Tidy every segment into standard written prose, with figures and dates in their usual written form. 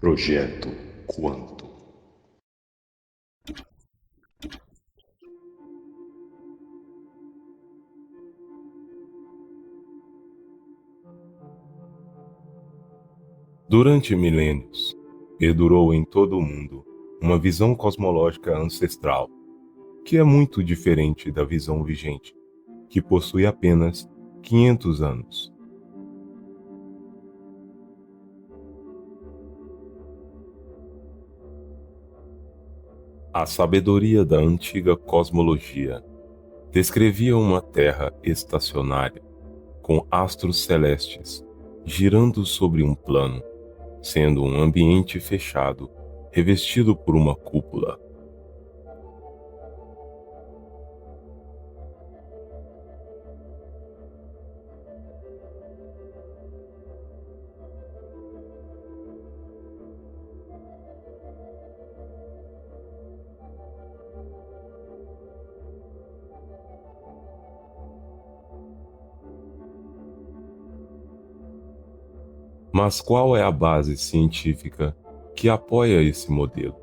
Projeto Quanto. Durante milênios, perdurou em todo o mundo uma visão cosmológica ancestral, que é muito diferente da visão vigente, que possui apenas 500 anos. A sabedoria da antiga cosmologia descrevia uma Terra estacionária, com astros celestes girando sobre um plano, sendo um ambiente fechado, revestido por uma cúpula. Mas qual é a base científica que apoia esse modelo?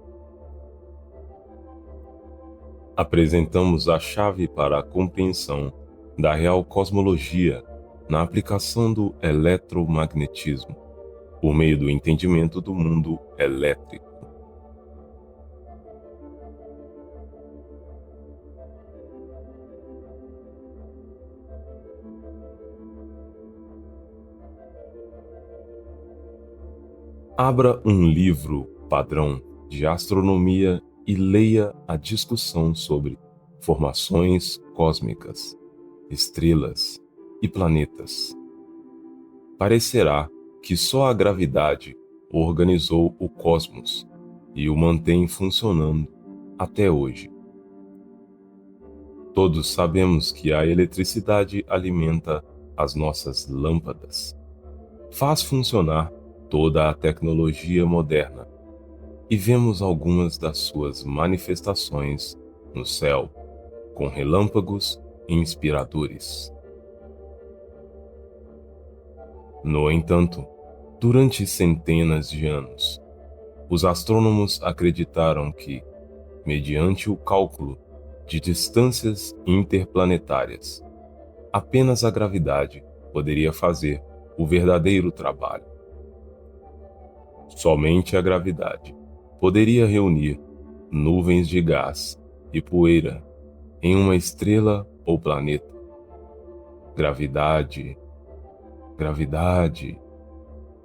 Apresentamos a chave para a compreensão da real cosmologia na aplicação do eletromagnetismo, por meio do entendimento do mundo elétrico. Abra um livro padrão de astronomia e leia a discussão sobre formações cósmicas, estrelas e planetas. Parecerá que só a gravidade organizou o cosmos e o mantém funcionando até hoje. Todos sabemos que a eletricidade alimenta as nossas lâmpadas, faz funcionar toda a tecnologia moderna, e vemos algumas das suas manifestações no céu, com relâmpagos inspiradores. No entanto, durante centenas de anos, os astrônomos acreditaram que, mediante o cálculo de distâncias interplanetárias, apenas a gravidade poderia fazer o verdadeiro trabalho. Somente a gravidade poderia reunir nuvens de gás e poeira em uma estrela ou planeta. Gravidade, gravidade,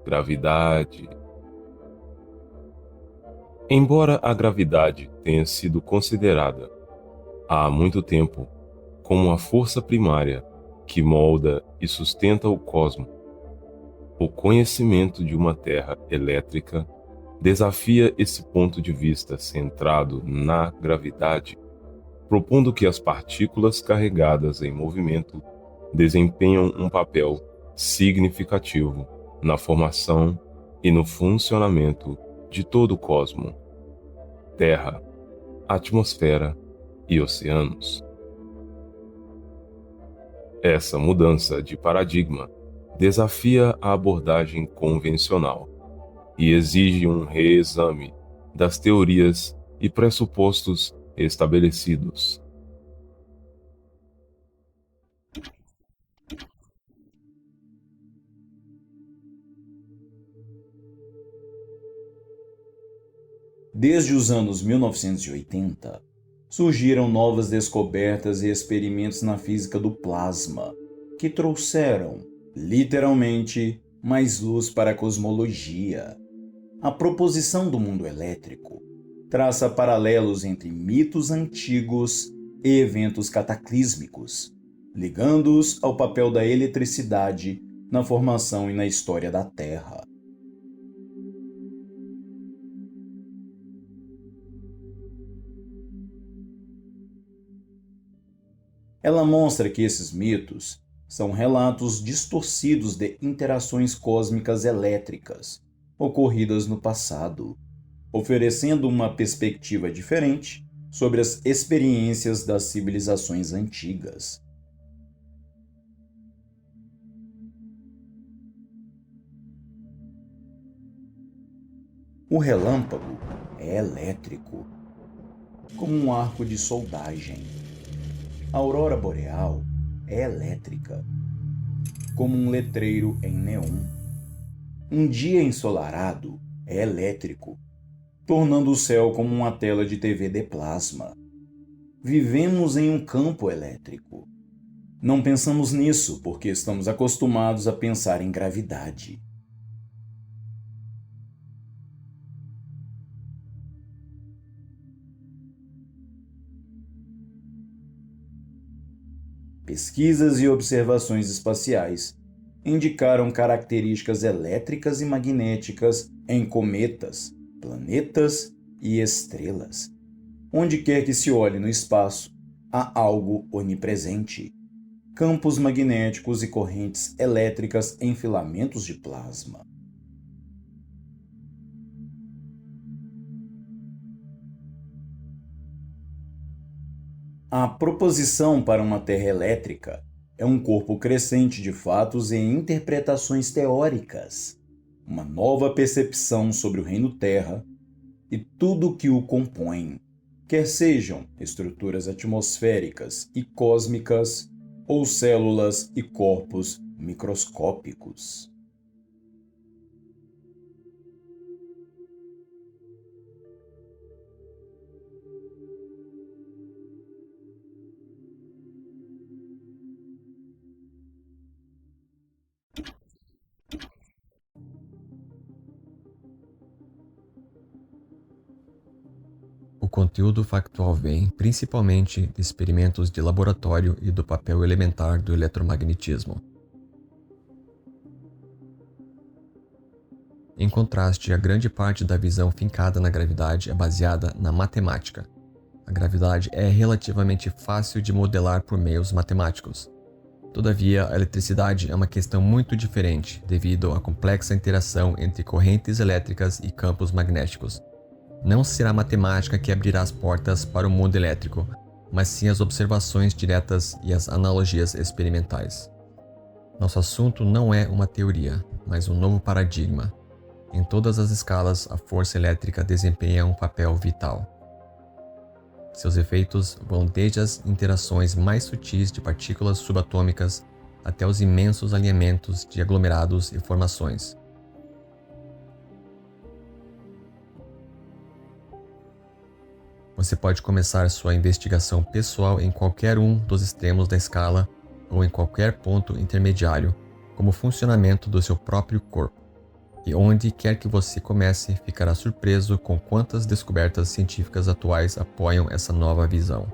gravidade. Embora a gravidade tenha sido considerada há muito tempo como a força primária que molda e sustenta o cosmos, o conhecimento de uma Terra elétrica desafia esse ponto de vista centrado na gravidade, propondo que as partículas carregadas em movimento desempenham um papel significativo na formação e no funcionamento de todo o cosmos, Terra, atmosfera e oceanos. Essa mudança de paradigma desafia a abordagem convencional e exige um reexame das teorias e pressupostos estabelecidos. Desde os anos 1980, surgiram novas descobertas e experimentos na física do plasma, que trouxeram, literalmente, mais luz para a cosmologia. A proposição do mundo elétrico traça paralelos entre mitos antigos e eventos cataclísmicos, ligando-os ao papel da eletricidade na formação e na história da Terra. Ela mostra que esses mitos são relatos distorcidos de interações cósmicas elétricas ocorridas no passado, oferecendo uma perspectiva diferente sobre as experiências das civilizações antigas. O relâmpago é elétrico, como um arco de soldagem. A aurora boreal é elétrica, como um letreiro em neon. Um dia ensolarado é elétrico, tornando o céu como uma tela de TV de plasma. Vivemos em um campo elétrico. Não pensamos nisso porque estamos acostumados a pensar em gravidade. Pesquisas e observações espaciais indicaram características elétricas e magnéticas em cometas, planetas e estrelas. Onde quer que se olhe no espaço, há algo onipresente: campos magnéticos e correntes elétricas em filamentos de plasma. A proposição para uma Terra elétrica é um corpo crescente de fatos e interpretações teóricas, uma nova percepção sobre o reino Terra e tudo o que o compõe, quer sejam estruturas atmosféricas e cósmicas ou células e corpos microscópicos. O conteúdo factual vem, principalmente, de experimentos de laboratório e do papel elementar do eletromagnetismo. Em contraste, a grande parte da visão fincada na gravidade é baseada na matemática. A gravidade é relativamente fácil de modelar por meios matemáticos. Todavia, a eletricidade é uma questão muito diferente devido à complexa interação entre correntes elétricas e campos magnéticos. Não será a matemática que abrirá as portas para o mundo elétrico, mas sim as observações diretas e as analogias experimentais. Nosso assunto não é uma teoria, mas um novo paradigma. Em todas as escalas, a força elétrica desempenha um papel vital. Seus efeitos vão desde as interações mais sutis de partículas subatômicas até os imensos alinhamentos de aglomerados e formações. Você pode começar sua investigação pessoal em qualquer um dos extremos da escala ou em qualquer ponto intermediário, como o funcionamento do seu próprio corpo. E onde quer que você comece, ficará surpreso com quantas descobertas científicas atuais apoiam essa nova visão.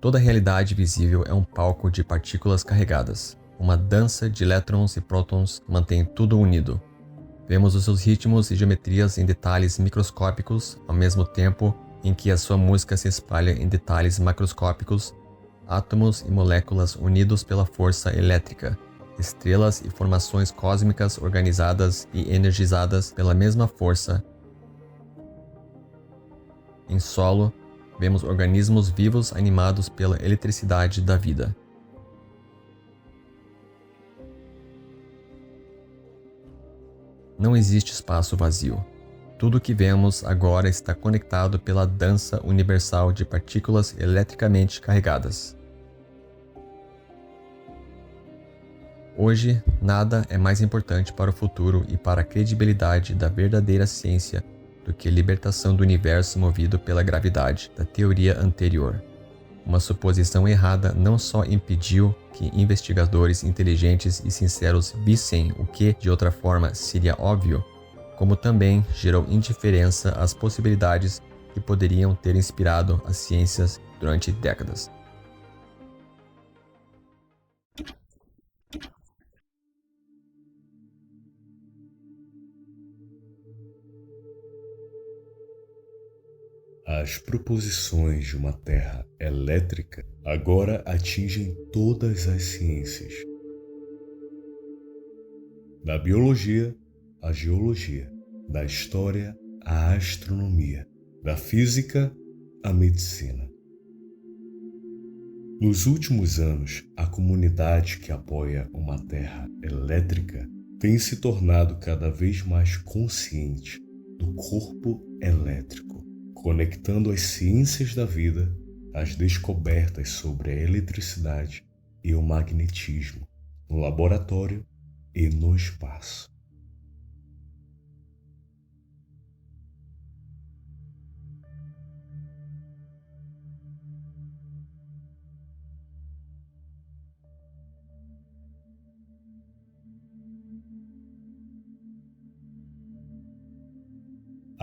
Toda a realidade visível é um palco de partículas carregadas. Uma dança de elétrons e prótons mantém tudo unido. Vemos os seus ritmos e geometrias em detalhes microscópicos, ao mesmo tempo em que a sua música se espalha em detalhes macroscópicos, átomos e moléculas unidos pela força elétrica, estrelas e formações cósmicas organizadas e energizadas pela mesma força. Em solo, vemos organismos vivos animados pela eletricidade da vida. Não existe espaço vazio. Tudo o que vemos agora está conectado pela dança universal de partículas eletricamente carregadas. Hoje, nada é mais importante para o futuro e para a credibilidade da verdadeira ciência do que a libertação do universo movido pela gravidade da teoria anterior. Uma suposição errada não só impediu que investigadores inteligentes e sinceros vissem o que, de outra forma, seria óbvio, como também gerou indiferença às possibilidades que poderiam ter inspirado as ciências durante décadas. As proposições de uma Terra elétrica agora atingem todas as ciências. Da biologia à geologia, da história à astronomia, da física à medicina. Nos últimos anos, a comunidade que apoia uma Terra elétrica tem se tornado cada vez mais consciente do corpo elétrico, conectando as ciências da vida às descobertas sobre a eletricidade e o magnetismo no laboratório e no espaço.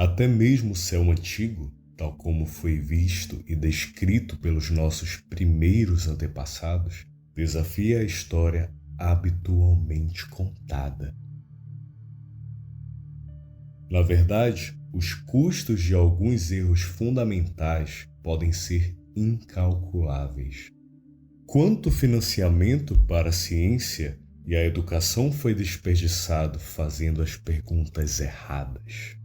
Até mesmo o céu antigo, tal como foi visto e descrito pelos nossos primeiros antepassados, desafia a história habitualmente contada. Na verdade, os custos de alguns erros fundamentais podem ser incalculáveis. Quanto financiamento para a ciência e a educação foi desperdiçado fazendo as perguntas erradas?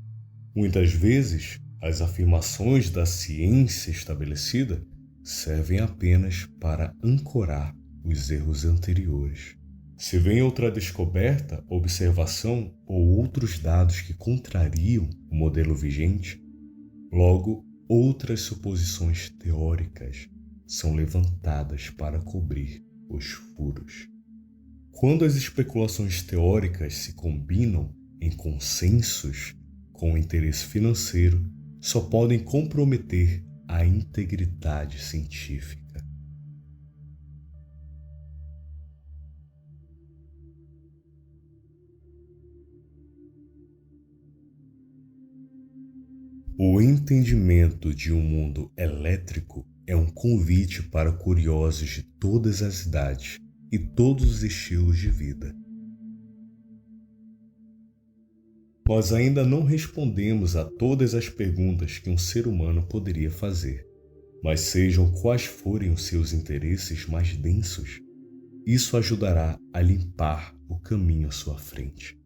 Muitas vezes, as afirmações da ciência estabelecida servem apenas para ancorar os erros anteriores. Se vem outra descoberta, observação ou outros dados que contrariam o modelo vigente, logo outras suposições teóricas são levantadas para cobrir os furos. Quando as especulações teóricas se combinam em consensos com o interesse financeiro, só podem comprometer a integridade científica. O entendimento de um mundo elétrico é um convite para curiosos de todas as idades e todos os estilos de vida. Nós ainda não respondemos a todas as perguntas que um ser humano poderia fazer, mas sejam quais forem os seus interesses mais densos, isso ajudará a limpar o caminho à sua frente.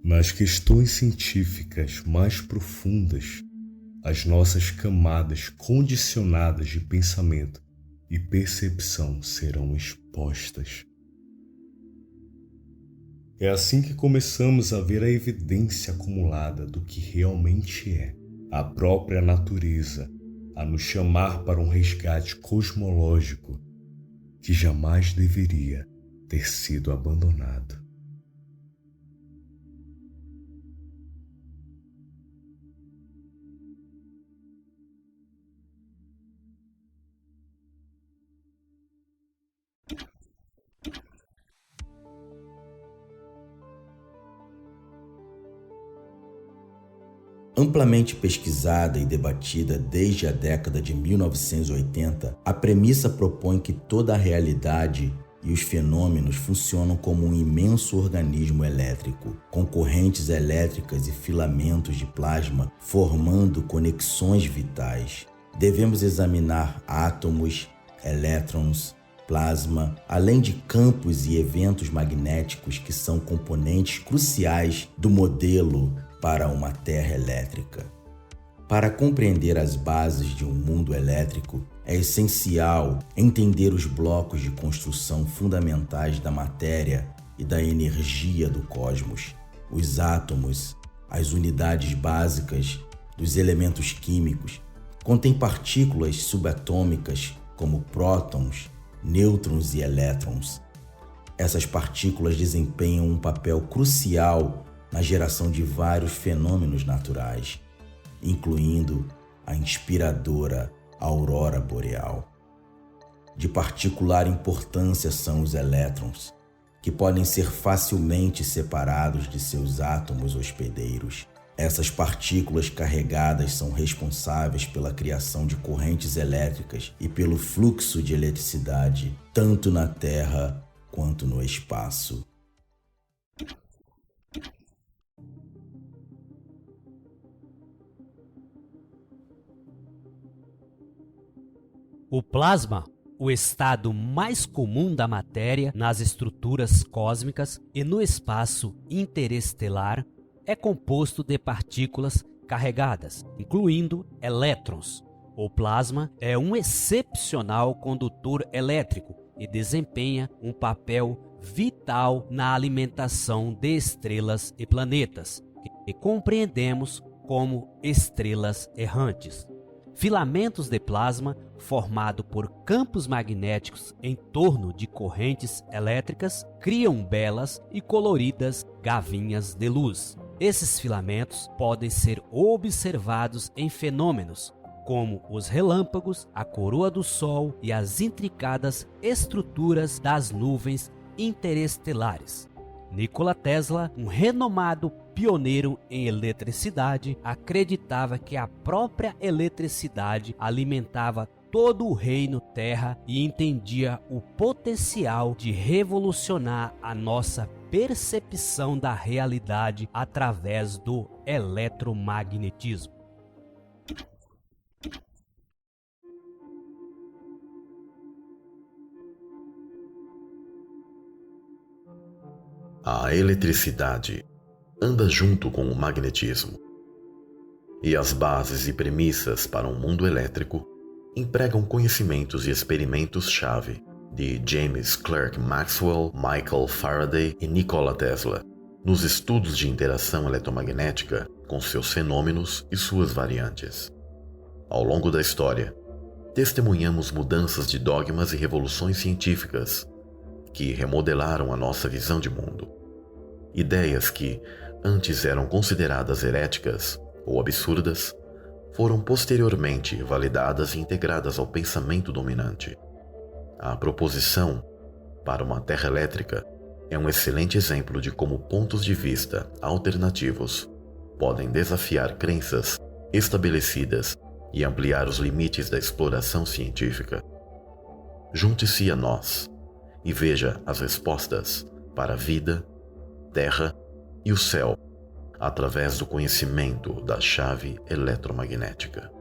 Nas questões científicas mais profundas, as nossas camadas condicionadas de pensamento e percepção serão expostas. É assim que começamos a ver a evidência acumulada do que realmente é a própria natureza, a nos chamar para um resgate cosmológico que jamais deveria ter sido abandonado. Amplamente pesquisada e debatida desde a década de 1980, a premissa propõe que toda a realidade e os fenômenos funcionam como um imenso organismo elétrico, com correntes elétricas e filamentos de plasma formando conexões vitais. Devemos examinar átomos, elétrons, plasma, além de campos e eventos magnéticos que são componentes cruciais do modelo para uma Terra elétrica. Para compreender as bases de um mundo elétrico, é essencial entender os blocos de construção fundamentais da matéria e da energia do cosmos, os átomos, as unidades básicas dos elementos químicos. Contém partículas subatômicas como prótons, nêutrons e elétrons. Essas partículas desempenham um papel crucial na geração de vários fenômenos naturais, incluindo a inspiradora aurora boreal. De particular importância são os elétrons, que podem ser facilmente separados de seus átomos hospedeiros. Essas partículas carregadas são responsáveis pela criação de correntes elétricas e pelo fluxo de eletricidade, tanto na Terra quanto no espaço. O plasma, o estado mais comum da matéria nas estruturas cósmicas e no espaço interestelar, é composto de partículas carregadas, incluindo elétrons, O plasma é um excepcional condutor elétrico e desempenha um papel vital na alimentação de estrelas e planetas, que compreendemos como estrelas errantes. Filamentos de plasma formado por campos magnéticos em torno de correntes elétricas criam belas e coloridas gavinhas de luz. Esses filamentos podem ser observados em fenômenos como os relâmpagos, a coroa do Sol e as intricadas estruturas das nuvens interestelares. Nikola Tesla, um renomado pioneiro em eletricidade, acreditava que a própria eletricidade alimentava todo o reino Terra e entendia o potencial de revolucionar a nossa percepção da realidade através do eletromagnetismo. A eletricidade anda junto com o magnetismo, e as bases e premissas para um mundo elétrico empregam conhecimentos e experimentos-chave de James Clerk Maxwell, Michael Faraday e Nikola Tesla nos estudos de interação eletromagnética com seus fenômenos e suas variantes. Ao longo da história, testemunhamos mudanças de dogmas e revoluções científicas que remodelaram a nossa visão de mundo. Ideias que antes eram consideradas heréticas ou absurdas foram posteriormente validadas e integradas ao pensamento dominante. A proposição para uma Terra elétrica é um excelente exemplo de como pontos de vista alternativos podem desafiar crenças estabelecidas e ampliar os limites da exploração científica. Junte-se a nós e veja as respostas para a vida, terra e o céu através do conhecimento da chave eletromagnética.